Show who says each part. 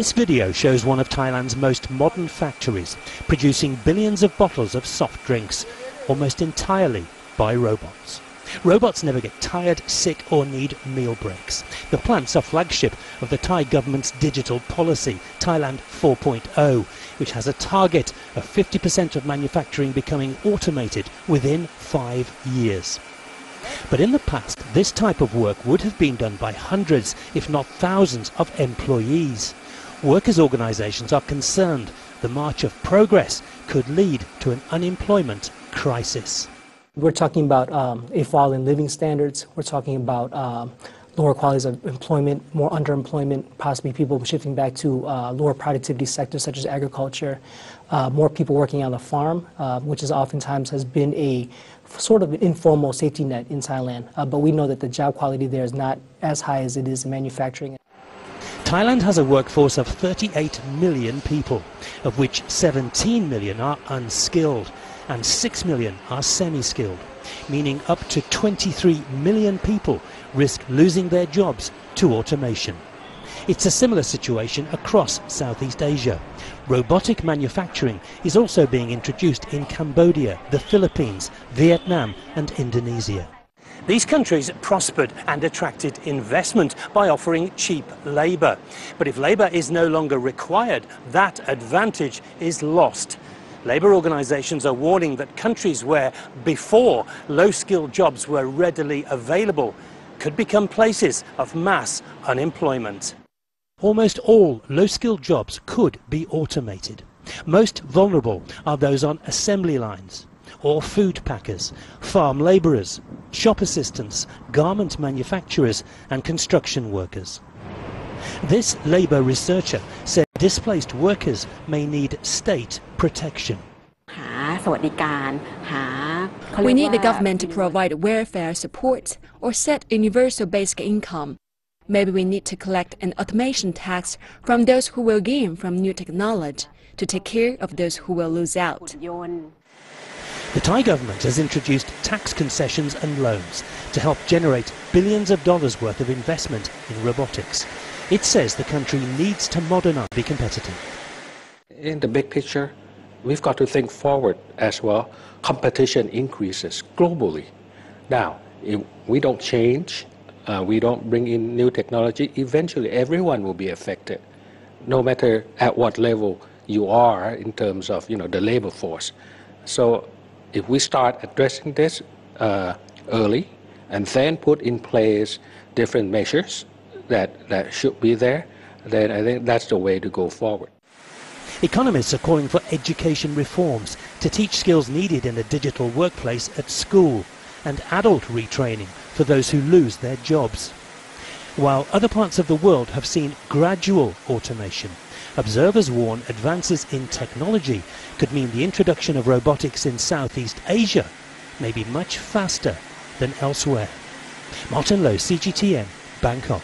Speaker 1: This video shows one of Thailand's most modern factories, producing billions of bottles of soft drinks, almost entirely by robots. Robots never get tired, sick or need meal breaks. The plant's a flagship of the Thai government's digital policy, Thailand 4.0, which has a target of 50% of manufacturing becoming automated within 5 years. But in the past, this type of work would have been done by hundreds, if not thousands, of employees. Workers' organisations are concerned the march of progress could lead to an unemployment crisis.
Speaker 2: We're talking about a fall in living standards. We're talking about lower qualities of employment, more underemployment, possibly people shifting back to lower productivity sectors such as agriculture, more people working on the farm, which is oftentimes has been a sort of an informal safety net in Thailand. But we know that the job quality there is not as high as it is in manufacturing.
Speaker 1: Thailand has a workforce of 38 million people, of which 17 million are unskilled and 6 million are semi-skilled, meaning up to 23 million people risk losing their jobs to automation. It's a similar situation across Southeast Asia. Robotic manufacturing is also being introduced in Cambodia, the Philippines, Vietnam and Indonesia. These countries prospered and attracted investment by offering cheap labour. But if labour is no longer required, that advantage is lost. Labour organisations are warning that countries where before low-skilled jobs were readily available could become places of mass unemployment. Almost all low-skilled jobs could be automated. Most vulnerable are those on assembly lines, or food packers, farm labourers, shop assistants, garment manufacturers and construction workers. This labour researcher said displaced workers may need state protection.
Speaker 3: We need the government to provide welfare support or set universal basic income. Maybe we need to collect an automation tax from those who will gain from new technology to take care of those who will lose out.
Speaker 1: The Thai government has introduced tax concessions and loans to help generate billions of dollars worth of investment in robotics. It says the country needs to modernise to be competitive.
Speaker 4: In the big picture, we've got to think forward as well. Competition increases globally. Now, if we don't change, we don't bring in new technology, eventually everyone will be affected, no matter at what level you are in terms of the labor force. So if we start addressing this early and then put in place different measures that should be there, then I think that's the way to go forward.
Speaker 1: Economists are calling for education reforms to teach skills needed in a digital workplace at school and adult retraining for those who lose their jobs. While other parts of the world have seen gradual automation, observers warn advances in technology could mean the introduction of robotics in Southeast Asia may be much faster than elsewhere. Martin Lowe, CGTN, Bangkok.